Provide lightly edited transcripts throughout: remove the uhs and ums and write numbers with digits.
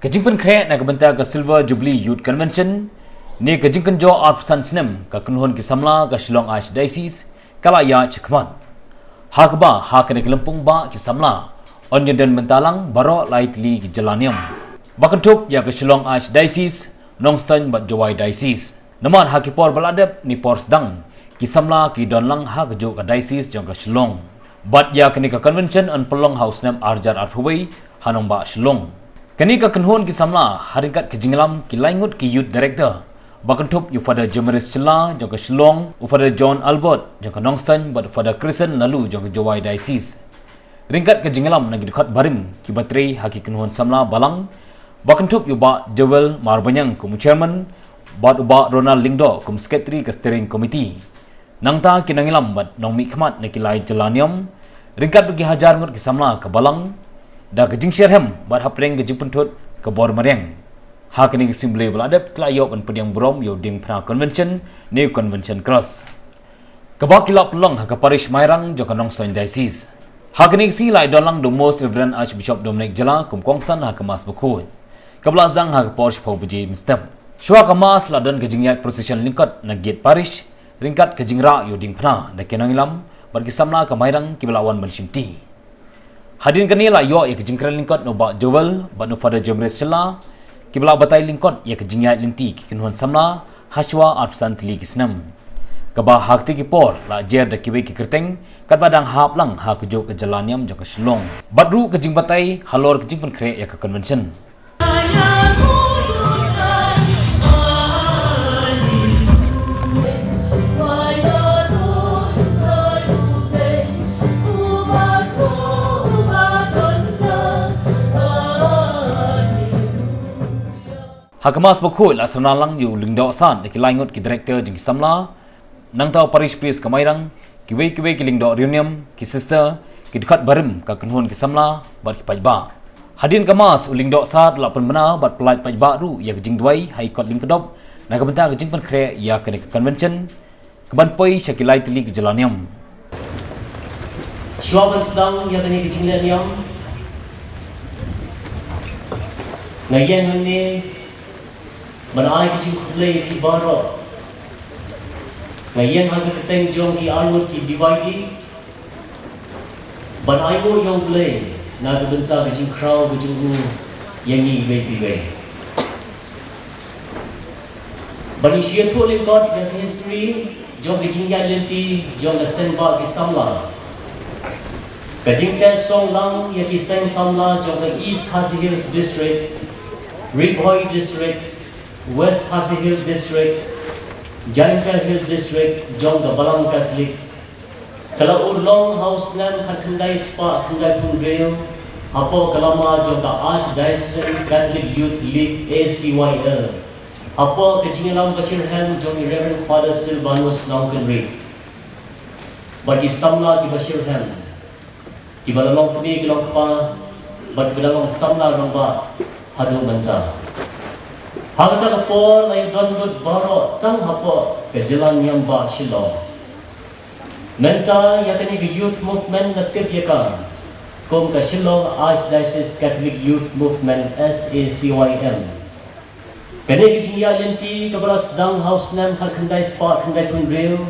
Kajingpan kre na kabenta ka Silver Jubilee Youth Convention ni kajingkan jo arpsan sinem ka kunhon ki samla ka Shillong Archdiocese kala ya chikman. Hakba hakane kelempung ba ki samla onyo dan mentalang baro laitli ki jalaniam. Bakantuk ya ka Shillong Archdiocese Nongstoin bat Jowai Diocese. Naman hakipor baladep ni por sedang ki samla ki donlang hak jo ka diocese jong ka Shillong. Bat ya kini ka convention an pelong house nem arjar arhuwei hanong ba Shillong. Kini ka kenhon ki samla haringkat ke jinglam ki laingut ki youth director. Bakantup yu fada Jemaris Chela jong ka Shillong, u fada John Albert jong ka Nongstoin bat fada Kristen lalu jong ka Jowai Diocese. Ringkat ke jinglam nagi dekat barim ki bateri haki kenhon samla balang. Bakantup yu ba Joel Marbanyang kum chairman, bat uba Ronald Lingdo kum secretary ke steering committee. Nangta kinangilam bat nong mikmat na kilai jelanium. Ringkat bagi hajar ngut ki samla ke balang. Da kejing syarhem bat hapreng ke jipuntut ke bor mariang. Hakini simble beladap klayok an pediang brom yo ding pra convention new convention cross. Kebak kilap pelong ha ke parish Mairang jo ka Nongstoin Diocese. Hakini si lai dolang the most reverend Archbishop Dominic Jela kum kongsan ha ke mas bekut. Kebelas dang ha ke parish Pau Beji Mistem. Shua ke mas ladan kejing yat procession lingkot na gate parish ringkat kejing ra yo ding pra na kenangilam bat kisamla ke Mairang kibelawan bensimti. Hadirin kini lah yo ya kejingkran lingkot no ba Joel ba no fada Jemaris Chela kibla batai lingkot ya kejingyat linti ki kinhuan samla haswa arpsan tili kisnam kaba hakti ki por la jer da kiwe ki kerteng kat badang hap lang ha kujo ke jalaniam jo ka Shillong badru kejing batai halor kejing pen kre ya ka convention. Hakamas bukul asrana lang yu lingdo san de kilaingot ki director jing samla nang tau parish priest kamairang kiwe ki lingdo reunion ki sister ki dekat barim ka kenhon ki samla bar ki pajba hadin kamas ulingdo sat la pen mena bat pelai pajba ru ya jing duai hai kot ling kedop na ka benta jing pen kre ya ke convention keban poi syakilai tili ki jalaniam Shwaban sedang ya ke jing jalaniam ngayen ni Banai kecil kulai ki baro, ngayon hanya keteng jong ki alur ki divide, banai go yang kulai, nak bentar kecil crowd kecil yang ni baby. Bani siapa tu lingkot yang history, jong kecil yang lenti, jong kesenba ki samla, kecil kan song lang yang kiseng samla jong ke East Khasi Hills District, Ribhoi District. West Khasi Hill District, Jaintia Hill District, Jong the Balang Catholic. Kalau urlong house nam khandai spa khandai pungreo, hapo kalama Jong the Archdiocese Catholic Youth League ACYL. Hapo kejingalam Bashirham Jong Reverend Father Silvanus Naukenri. Bagi samla di Bashirham, di balalong kami kilong kapa, bagi balalong samla romba hadu banta. Hakata kapor lai donut baro tang hapo ke jalan yang ba Shillong. Menta yakni ke youth movement na tip yaka. Kom ke Shillong Archdiocese Catholic Youth Movement SACYM. Kene ke jingya lenti ke beras dang house nam khandai spa khandai pungreo.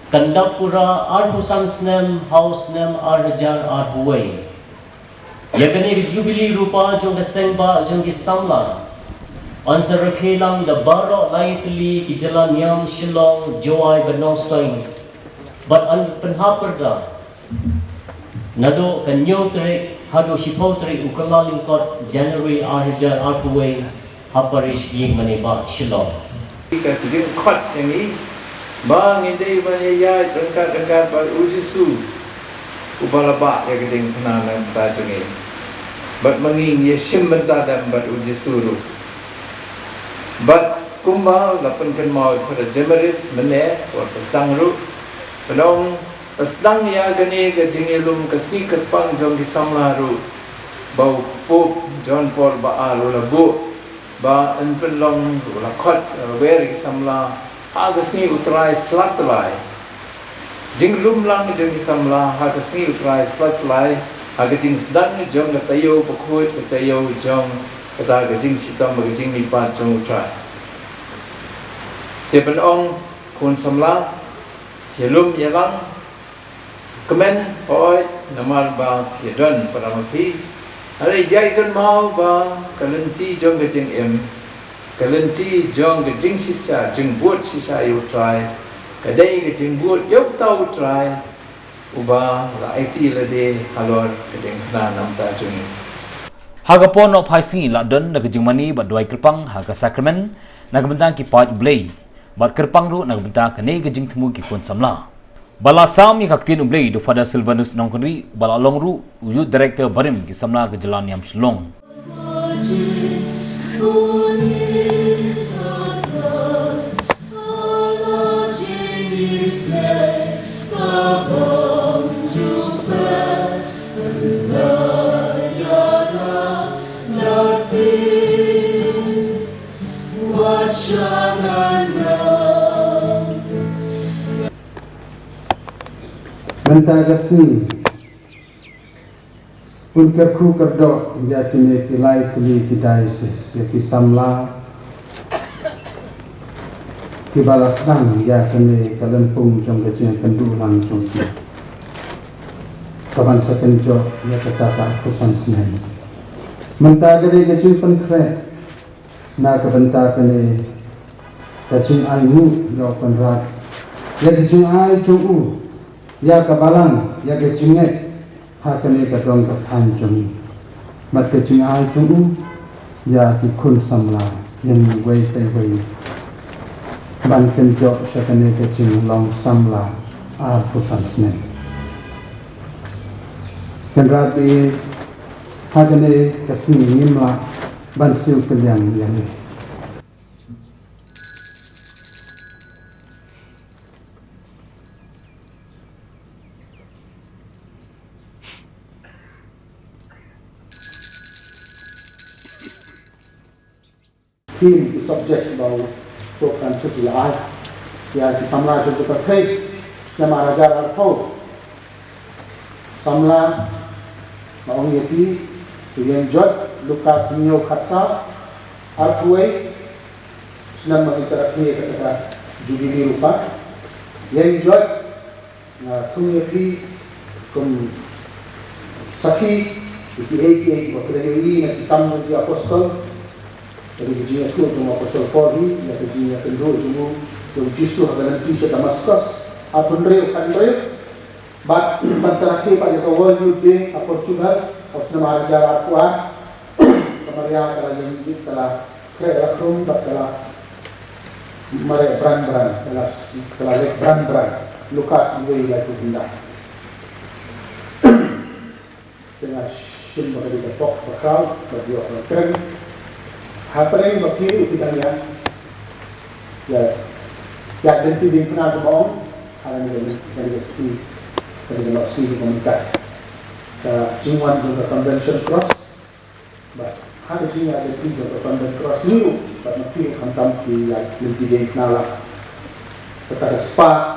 Kandapura arhusan nam house nam arjar arhuwei. Yakni ke jubilee rupa jong ke sengba jong ke samla. Ansar rakhilang da baro laitli ki jalan yang Shillong Jowai Nongstoin but an penhaperda nado kanyo tre hado shipau tre ukala lingkot January arjar arhuwei haparish ying maniba Shillong ka kijin khot yang ni ba ngidei ba ya dengkat ba ujisu ubalaba ya geding penana ta jengi bat manging ye sim benta dan bat ujisu ru But kumbal lapan kan mau pada Jemaris mene or pestang ru pelong pestang ya gani ke jingilum kesni kepang jong di samla ru bau pop John Paul ba alu labu ba en pelong la khot wer ki samla ha kesni utrai slatlai jinglum lang jong di samla ha kesni utrai slatlai ha ke jing sedang jong tayo pokoi tayo jong kata gajing sitam gajing lipat jong utrai je ben ong kun samla yelum yelang kemen oi namal ba yedon paramati hari jai kan mau ba kalenti jong gajing em kalenti jong gajing sisa jeng buat sisa utrai kadai gajing buat yok tau utrai uba la IT la de halor gajing na namta jong Hagapon of Haisi London nagajingmani badwai kerpang haga Sacrament nagbentang ki Pat Blay bad kerpang ru nagbentang kane gajing temu ki kun samla bala sam yang kaktin ublay do Father Silvanus nongkri bala long ru youth director barim ki samla gejalan yam shlong Mentah resmi Unker kru kerdo yakini kilai tuli ki diocese yaki samla ki balasdang yakini kalempung jong kecil pendulang jong ki kaban sekenjo yakata kusan senai mentah gede kecil penkre na kebentar kene kecil ayu yo penrat ya kecil ayu jong ya kabalan ya kecingek hakane kadong kathan jumi mat kecing ai chung ya ki kun samla yang wei pe wei ban kenjo sakane kecing long samla ar pusan snen kenrati hakane kasni nimla ban siu kelyang yang Kim the subject about Pope Francis Lai, ya samla jo terkait nama Raja Arthur, samla maong yeti yang jod Lukas Mio Khatsa Arthur, senang mengisahkan kepada Jubilee Rupa, yang jod tung yeti kum Saki di APA waktu ini nak tamu di apostol. Jadi jinya tu cuma apostol Pauli, ya jinya kedua cuma Yesus akan nanti ke Damaskus. Apun real kan real. But masyarakat pada awal Yudhe Portugal, osna maharaja Arthur, kemarin kalau yang ini kalau kerja krum, kalau mare brand kalau lek brand Lukas ini lagi pindah. Dengan sim bagi kita tok bakal bagi orang keren. Apa yang berkiri kita lihat, ya ganti di mana kebong, ada dari si komunitas. Jingwan juga convention cross, but hari ini ada juga convention cross new, but mungkin hantam di ganti di mana. Kita spa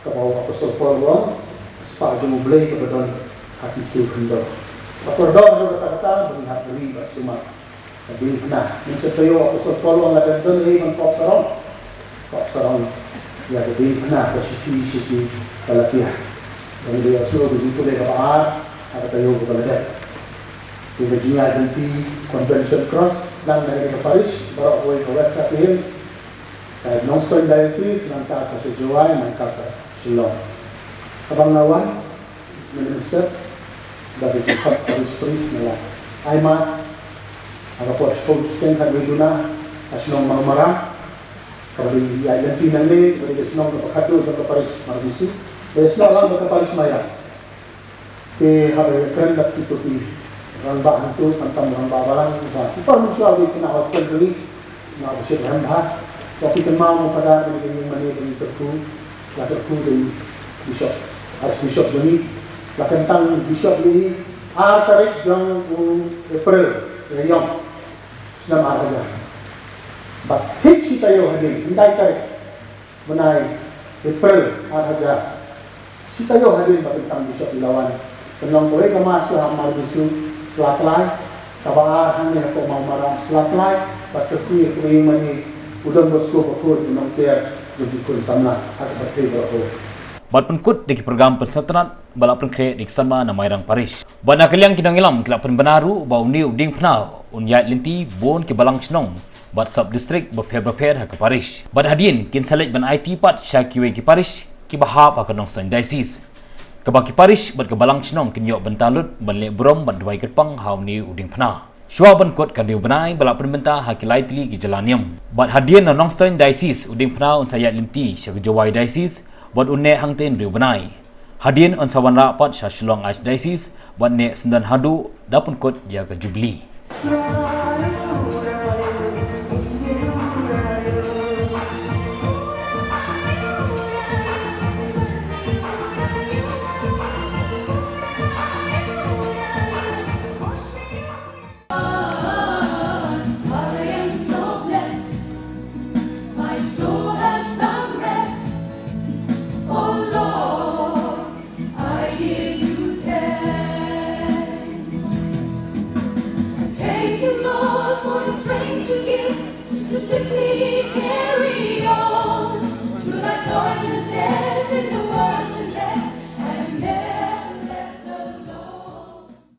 ke bawah apostol Paul, spa jemu beli kebetulan hati kiu kendor. Apostol juga kata melihat beri bersama. Jadi, nah, masa tayo apostol Paul ang nagandan ay kop sarong, ya jadi, nah, kasi kalatiah. Jadi dia suruh begitu dia kabar, ada tayo kalatiah. Jadi dia ganti convention cross, sedang dari ke Paris, baru away ke West Coast Hills, dari Nongstoin Diocese, nanti sa Sejuai, nanti sa Shillong. Kabang nawan, minister, dari Jakarta Paris Priest nila, ay mas. Ada post-post kan biduna aslong marmara kalau di Argentina ni dari aslong ke Pakatu ke Paris Marbisu dari aslong ke Paris Maya ke hari keren dak itu di ramba hantu tentang ramba barang bah par musuh di kena hospital beli na usir ramba tapi kan mau pada dengan mana dengan terku dari bishop Archbishop Joni la tentang bishop ni tarik jang April yang Islam Araja. Batik si tayo hadir, hindi tayo menai April Araja. Si tayo hadir bakit tang Bishop Ilawan. Penong boleh kemas lah amal bisu selatlai Kabar hanya nak mau marang selatlai, tapi kami mani udang bosku bakul unang tiar jadi kun samna ada berarti berapa. Bat penkut di program persatuan balap penkret di sama nama Irang Parish. Bana kaliang kinang ilam kelap penbenaru bau ni uding penau unyat linti bon ke balang chnong bat sub distrik berper ha ke Parish. Bat hadin kin select ban IT pat syakiwe ke Parish ki bahap ha ke Nongstoin Diocese. Kebaki Parish bat ke balang chnong kin yok bentalut ban lek brom ban dwai kerpang hau ni uding pena. Shua ban kot kan diu benai balap penbenta ha ki lightly ki jalanium. Bat hadin na Nongstoin Diocese uding pena un sayat linti syak Jawai Diocese bat unne hangten riu benai. Hadin on sawan rapat sya Shillong Archdiocese bat ne sendan hadu dapun kot ya ke Jubilee.